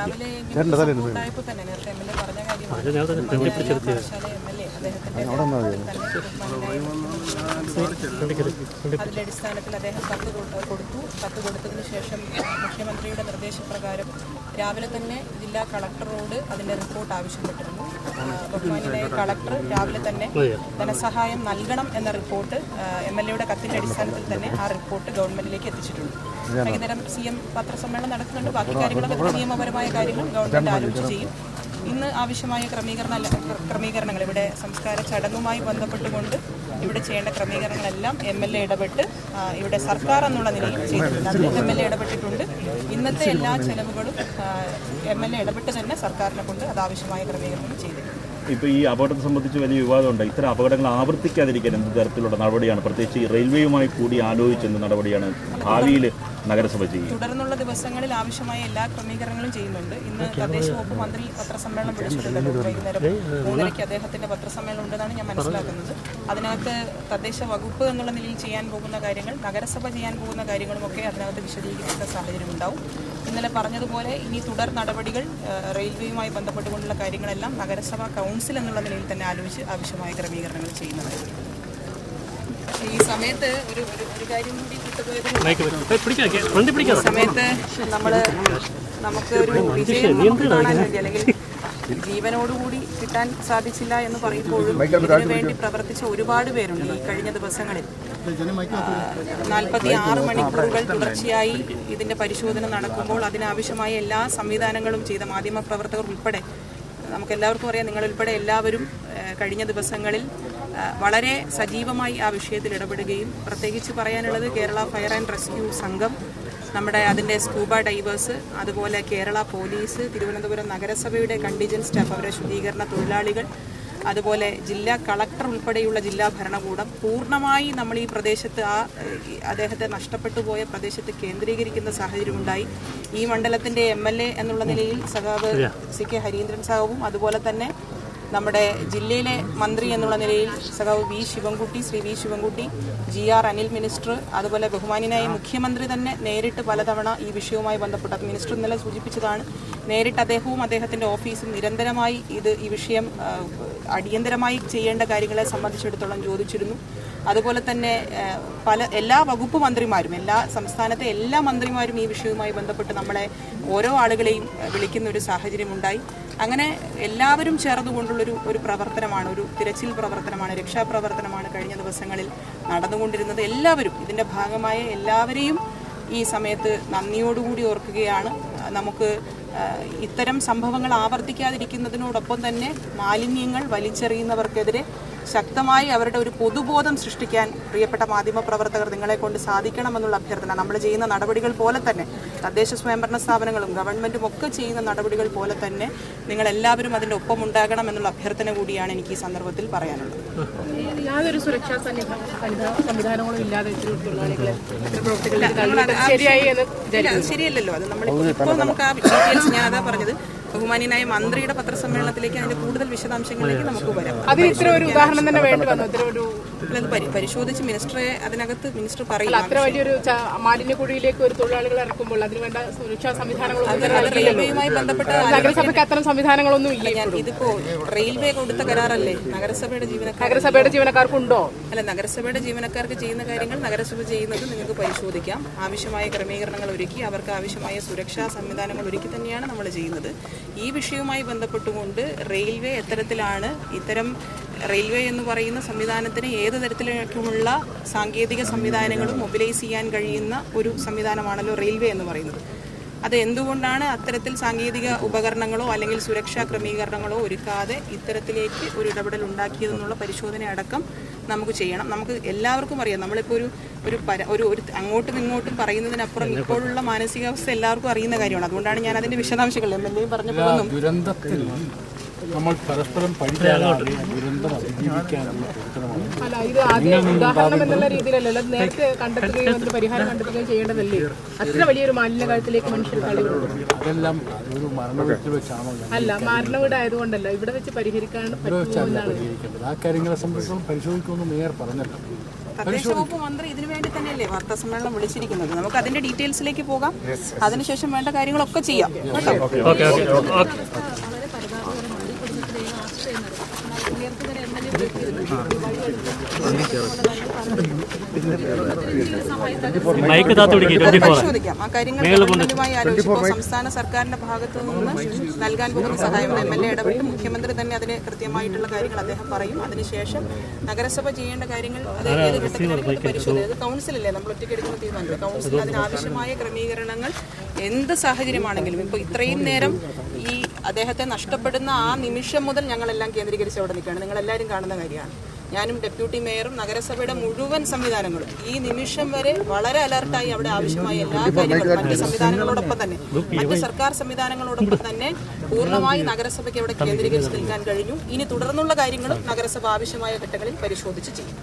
രാവിലെ ഉണ്ടായപ്പോൾ തന്നെ നേരത്തെ എം എൽ എ പറഞ്ഞ കാര്യമാണ് അതിന്റെ അടിസ്ഥാനത്തിൽ അദ്ദേഹം കത്ത് കൊടുത്തതിന് ശേഷം മുഖ്യമന്ത്രിയുടെ നിർദ്ദേശപ്രകാരം രാവിലെ തന്നെ ജില്ലാ കളക്ടറോട് അതിന്റെ റിപ്പോർട്ട് ആവശ്യപ്പെട്ടിരുന്നു. ബഹുമാനിയായ കളക്ടർ രാവിലെ തന്നെ ധനസഹായം നൽകണം എന്ന റിപ്പോർട്ട് എം എൽ എയുടെ കത്തിന്റെ അടിസ്ഥാനത്തിൽ തന്നെ ആ റിപ്പോർട്ട് ഗവൺമെന്റിലേക്ക് എത്തിച്ചിട്ടുണ്ട്. വൈകുന്നേരം CM പത്രസമ്മേളനം നടക്കുന്നുണ്ട്. ബാക്കി കാര്യങ്ങളൊക്കെ നിയമപരമായ കാര്യങ്ങൾ ഗവൺമെന്റ് ആലോചിച്ച് ചെയ്യും. ഇന്ന് ആവശ്യമായ ക്രമീകരണങ്ങൾ ഇവിടെ സംസ്കാര ചടങ്ങുമായി ബന്ധപ്പെട്ടുകൊണ്ട് ഇവിടെ ചെയ്യേണ്ട ക്രമീകരണങ്ങളെല്ലാം MLA ഇടപെട്ട് ഇവിടെ സർക്കാർ എന്നുള്ള നിലയിൽ ചെയ്തിട്ടുണ്ട്. അതിൽ MLA ഇടപെട്ടിട്ടുണ്ട്. ഇന്നത്തെ എല്ലാ ചെലവുകളും MLA ഇടപെട്ട് തന്നെ സർക്കാരിനെ കൊണ്ട് അതാവശ്യമായ ക്രമീകരണങ്ങൾ ചെയ്തിട്ടുണ്ട്. ഇപ്പോൾ ഈ അപകടത്തെ സംബന്ധിച്ച് വലിയ വിവാദമുണ്ട്. ഇത്തരം അപകടങ്ങൾ ആവർത്തിക്കാതിരിക്കാൻ എന്ത് തരത്തിലുള്ള നടപടിയാണ്, പ്രത്യേകിച്ച് ഈ റെയിൽവേയുമായി കൂടി ആലോചിച്ച് എന്ത് നടപടിയാണ് ഭാവിയിൽ നഗരസഭ ചെയ്യും? തുടർന്നുള്ള ദിവസങ്ങളിൽ ആവശ്യമായ എല്ലാ ക്രമീകരണങ്ങളും ചെയ്യുന്നുണ്ട്. ഇന്ന് തദ്ദേശ വകുപ്പ് മന്ത്രി പത്രസമ്മേളനം വിളിച്ചിട്ടുണ്ട്. വൈകുന്നേരം 3:30 അദ്ദേഹത്തിന്റെ പത്രസമ്മേളനം ഉണ്ടെന്നാണ് ഞാൻ മനസ്സിലാക്കുന്നത്. അതിനകത്ത് തദ്ദേശ വകുപ്പ് എന്നുള്ള നിലയിൽ ചെയ്യാൻ പോകുന്ന കാര്യങ്ങൾ, നഗരസഭ ചെയ്യാൻ പോകുന്ന കാര്യങ്ങളുമൊക്കെ അതിനകത്ത് വിശദീകരിക്കുന്ന സാഹചര്യം ഉണ്ടാവും. ഇന്നലെ പറഞ്ഞതുപോലെ ഇനി തുടർ നടപടികൾ റെയിൽവേയുമായി ബന്ധപ്പെട്ടുകൊണ്ടുള്ള കാര്യങ്ങളെല്ലാം നഗരസഭ കൗൺസിൽ എന്നുള്ള നിലയിൽ തന്നെ ആലോചിച്ച് ആവശ്യമായ ക്രമീകരണങ്ങൾ ചെയ്യുന്നതായിരിക്കും. ഈ സമയത്ത് ഒരു കാര്യം കൂടി വിട്ടുപോയത്, സമയത്ത് നമുക്ക് ഒരു വിജയം നമുക്ക് കാണാൻ വേണ്ടി അല്ലെങ്കിൽ ജീവനോടുകൂടി കിട്ടാൻ സാധിച്ചില്ല എന്ന് പറയുമ്പോഴും ഇതിനു വേണ്ടി പ്രവർത്തിച്ച ഒരുപാട് പേരുണ്ട്. ഈ കഴിഞ്ഞ ദിവസങ്ങളിൽ 46 മണിക്കൂറുകൾ തുടർച്ചയായി ഇതിന്റെ പരിശോധന നടക്കുമ്പോൾ അതിനാവശ്യമായ എല്ലാ സംവിധാനങ്ങളും ചെയ്ത മാധ്യമപ്രവർത്തകർ ഉൾപ്പെടെ, നമുക്കെല്ലാവർക്കും അറിയാം, നിങ്ങളുൾപ്പെടെ എല്ലാവരും കഴിഞ്ഞ ദിവസങ്ങളിൽ വളരെ സജീവമായി ആ വിഷയത്തിൽ ഇടപെടുകയും, പ്രത്യേകിച്ച് പറയാനുള്ളത് കേരള ഫയർ ആൻഡ് റെസ്ക്യൂ സംഘം, നമ്മുടെ അതിൻ്റെ സ്കൂബ ഡൈവേഴ്സ്, അതുപോലെ കേരള പോലീസ്, തിരുവനന്തപുരം നഗരസഭയുടെ കണ്ടിജന്റ് സ്റ്റാഫ്, അവരുടെ ശുചീകരണ തൊഴിലാളികൾ, അതുപോലെ ജില്ലാ കളക്ടർ ഉൾപ്പെടെയുള്ള ജില്ലാ ഭരണകൂടം പൂർണ്ണമായി നമ്മൾ ഈ പ്രദേശത്ത് അദ്ദേഹത്തെ നഷ്ടപ്പെട്ടു പോയ പ്രദേശത്ത് കേന്ദ്രീകരിക്കുന്ന സാഹചര്യമുണ്ടായി. ഈ മണ്ഡലത്തിൻ്റെ MLA എന്നുള്ള നിലയിൽ സഖാവ് CK ഹരീന്ദ്രൻ സാഹുവും, അതുപോലെ തന്നെ നമ്മുടെ ജില്ലയിലെ മന്ത്രി എന്നുള്ള നിലയിൽ സഖാവ് Shri V Sivankutty, GR Anil minister, അതുപോലെ ബഹുമാന്യനായ മുഖ്യമന്ത്രി തന്നെ നേരിട്ട് പലതവണ ഈ വിഷയവുമായി ബന്ധപ്പെട്ട മിനിസ്റ്റർ ഇന്നലെ സൂചിപ്പിച്ചതാണ്. നേരിട്ട് അദ്ദേഹവും അദ്ദേഹത്തിൻ്റെ ഓഫീസും നിരന്തരമായി ഈ വിഷയം അടിയന്തരമായി ചെയ്യേണ്ട കാര്യങ്ങളെ സംബന്ധിച്ചിടത്തോളം ചോദിച്ചിരുന്നു. അതുപോലെ തന്നെ എല്ലാ വകുപ്പ് മന്ത്രിമാരും, സംസ്ഥാനത്തെ എല്ലാ മന്ത്രിമാരും ഈ വിഷയവുമായി ബന്ധപ്പെട്ട് നമ്മളെ ഓരോ ആളുകളെയും വിളിക്കുന്ന ഒരു സാഹചര്യമുണ്ടായി. അങ്ങനെ എല്ലാവരും ചേർന്നുകൊണ്ടുള്ളൊരു പ്രവർത്തനമാണ്, ഒരു തിരച്ചിൽ പ്രവർത്തനമാണ്, രക്ഷാപ്രവർത്തനമാണ് കഴിഞ്ഞ ദിവസങ്ങളിൽ നടന്നുകൊണ്ടിരുന്നത്. എല്ലാവരും ഇതിൻ്റെ ഭാഗമായ എല്ലാവരെയും ഈ സമയത്ത് നന്ദിയോടുകൂടി ഓർക്കുകയാണ്. നമുക്ക് ഇത്തരം സംഭവങ്ങൾ ആവർത്തിക്കാതിരിക്കുന്നതിനോടൊപ്പം തന്നെ മാലിന്യങ്ങൾ വലിച്ചെറിയുന്നവർക്കെതിരെ ശക്തമായി അവരുടെ ഒരു പൊതുബോധം സൃഷ്ടിക്കാൻ പ്രിയപ്പെട്ട മാധ്യമപ്രവർത്തകർ നിങ്ങളെ കൊണ്ട് സാധിക്കണമെന്നുള്ള അഭ്യർത്ഥന, നമ്മൾ ചെയ്യുന്ന നടപടികൾ പോലെ തന്നെ തദ്ദേശ സ്വയംഭരണ സ്ഥാപനങ്ങളും ഗവൺമെൻറ്റും ഒക്കെ ചെയ്യുന്ന നടപടികൾ പോലെ തന്നെ നിങ്ങളെല്ലാവരും അതിൻ്റെ ഒപ്പം ഉണ്ടാകണം എന്നുള്ള അഭ്യർത്ഥന കൂടിയാണ് എനിക്ക് ഈ സന്ദർഭത്തിൽ പറയാനുള്ളത്. യാതൊരു സുരക്ഷാ സംവിധാനങ്ങളും ഇല്ലാതെ ശരിയല്ലല്ലോ. അത് ഇപ്പോൾ നമുക്ക് ആ ഡീറ്റെയിൽസ്, ഞാൻ അതാ പറഞ്ഞത്, ബഹുമാന്യനായ മന്ത്രിയുടെ പത്രസമ്മേളനത്തിലേക്ക് അതിന്റെ കൂടുതൽ വിശദാംശങ്ങളിലേക്ക് നമുക്ക് വരാം. പരിശോധിച്ച് മിനിസ്റ്ററെ അതിനകത്ത് മിനിസ്റ്റർ പറയും. അത്ര വലിയൊരു മാലിന്യക്കുഴിയിലേക്ക് ഒരു തൊഴിലാളികൾ ഇറക്കുമ്പോൾ അതിനുവേണ്ട സുരക്ഷാ സംവിധാനങ്ങളൊന്നും റെയിൽവേയുമായി ബന്ധപ്പെട്ട നഗരസഭയ്ക്ക് അത്തരം സംവിധാനങ്ങളൊന്നും ഇല്ല. ഇതിപ്പോ റെയിൽവേ കൊടുത്ത കരാറല്ലേ, നഗരസഭയുടെ ജീവനക്കാർക്കുണ്ടോ? അല്ല, നഗരസഭയുടെ ജീവനക്കാർക്ക് ചെയ്യുന്ന കാര്യങ്ങൾ നഗരസഭ ചെയ്യുന്നത് നിങ്ങൾക്ക് പരിശോധിക്കാം. ആവശ്യമായ ക്രമീകരണങ്ങൾ ഒരുക്കി അവർക്ക് ആവശ്യമായ സുരക്ഷാ സംവിധാനങ്ങൾ ഒരുക്കി തന്നെയാണ് നമ്മൾ ചെയ്യുന്നത്. ഈ വിഷയവുമായി ബന്ധപ്പെട്ടുകൊണ്ട് റെയിൽവേ എത്തരത്തിലാണ്, ഇത്തരം റെയിൽവേ എന്ന് പറയുന്ന സംവിധാനത്തിന് ഏത് തരത്തിലേക്കുമുള്ള സാങ്കേതിക സംവിധാനങ്ങളും മൊബിലൈസ് ചെയ്യാൻ കഴിയുന്ന ഒരു സംവിധാനമാണല്ലോ റെയിൽവേ എന്ന് പറയുന്നത്. അത് എന്തുകൊണ്ടാണ് അത്തരത്തിൽ സാങ്കേതിക ഉപകരണങ്ങളോ അല്ലെങ്കിൽ സുരക്ഷാ ക്രമീകരണങ്ങളോ ഒരുക്കാതെ ഇത്തരത്തിലേക്ക് ഒരു ഇടപെടൽ ഉണ്ടാക്കിയതെന്നുള്ള പരിശോധന അടക്കം നമുക്ക് ചെയ്യണം. നമുക്ക് എല്ലാവർക്കും അറിയാം, നമ്മളിപ്പോൾ ഒരു അങ്ങോട്ടും ഇങ്ങോട്ടും പറയുന്നതിനപ്പുറം ഇപ്പോഴുള്ള മാനസികാവസ്ഥ എല്ലാവർക്കും അറിയുന്ന കാര്യമാണ്. അതുകൊണ്ടാണ് ഞാൻ അതിന്റെ വിശദാംശങ്ങൾ MLA പറഞ്ഞപ്പോഴൊന്നും നമ്മൾ പരസ്പരം ദുരന്തം അതിജീവിക്കാനുള്ള അല്ല, ഇത് ആദ്യം ഉദാഹരണം എന്നുള്ള രീതിയിലല്ല, നേരത്തെ കണ്ടെത്തുകയും പരിഹാരം കണ്ടെത്തുകയും ചെയ്യേണ്ടതല്ലേ? അത്ര വലിയൊരു മാലിന്യകാലത്തിലേക്ക് മനുഷ്യർ അതെല്ലാം ഒരു മരണവീട്ടിൽ വെച്ചാണോ? അല്ല, മരണവീടായതുകൊണ്ടല്ല, ഇവിടെ വെച്ച് പരിഹരിക്കാൻ പറ്റും. ആ കാര്യങ്ങളെ സംബന്ധിച്ചും പരിശോധിക്കുമെന്ന് മേയർ പറഞ്ഞല്ലോ. തദ്ദേശ വകുപ്പ് മന്ത്രി ഇതിനു വേണ്ടി തന്നെയല്ലേ വാർത്താ സമ്മേളനം വിളിച്ചിരിക്കുന്നത്. നമുക്ക് അതിന്റെ ഡീറ്റെയിൽസിലേക്ക് പോകാം. അതിനുശേഷം വേണ്ട കാര്യങ്ങളൊക്കെ ചെയ്യാം കേട്ടോ. പരിശോധിക്കാം. ആ കാര്യങ്ങൾ ഗവൺമെന്റുമായി ആലോചിക്കുമ്പോൾ സംസ്ഥാന സർക്കാരിന്റെ ഭാഗത്തു നിന്ന് നൽകാൻ പോകുന്ന സഹായം MLA ഇടപെട്ട് മുഖ്യമന്ത്രി തന്നെ അതിന് കൃത്യമായിട്ടുള്ള കാര്യങ്ങൾ അദ്ദേഹം പറയും. അതിനുശേഷം നഗരസഭ ചെയ്യേണ്ട കാര്യങ്ങൾ അത് ഏത് ഘട്ടത്തിലായിരിക്കും പരിശോധന. അത് കൗൺസിലല്ലേ, നമ്മൾ ഒറ്റയ്ക്ക് എടുക്കുന്ന തീരുമാനമില്ല. കൗൺസിൽ അതിനാവശ്യമായ ക്രമീകരണങ്ങൾ എന്ത് സാഹചര്യമാണെങ്കിലും ഇപ്പോൾ ഇത്രയും നേരം ഈ അദ്ദേഹത്തെ നഷ്ടപ്പെടുന്ന ആ നിമിഷം മുതൽ ഞങ്ങളെല്ലാം കേന്ദ്രീകരിച്ച് അവിടെ നിൽക്കുകയാണ്. നിങ്ങളെല്ലാവരും കാണുന്ന കാര്യമാണ്. ഞാനും ഡെപ്യൂട്ടി മേയറും നഗരസഭയുടെ മുഴുവൻ സംവിധാനങ്ങളും ഈ നിമിഷം വരെ വളരെ അലർട്ടായി അവിടെ ആവശ്യമായ എല്ലാ കാര്യങ്ങളും മറ്റ് സംവിധാനങ്ങളോടൊപ്പം തന്നെ മറ്റ് സർക്കാർ സംവിധാനങ്ങളോടൊപ്പം തന്നെ പൂർണ്ണമായി നഗരസഭയ്ക്ക് അവിടെ കേന്ദ്രീകരിച്ച് നിൽക്കാൻ കഴിഞ്ഞു. ഇനി തുടർന്നുള്ള കാര്യങ്ങളും നഗരസഭ ആവശ്യമായ ഘട്ടങ്ങളിൽ പരിശോധിച്ച് ചെയ്യും.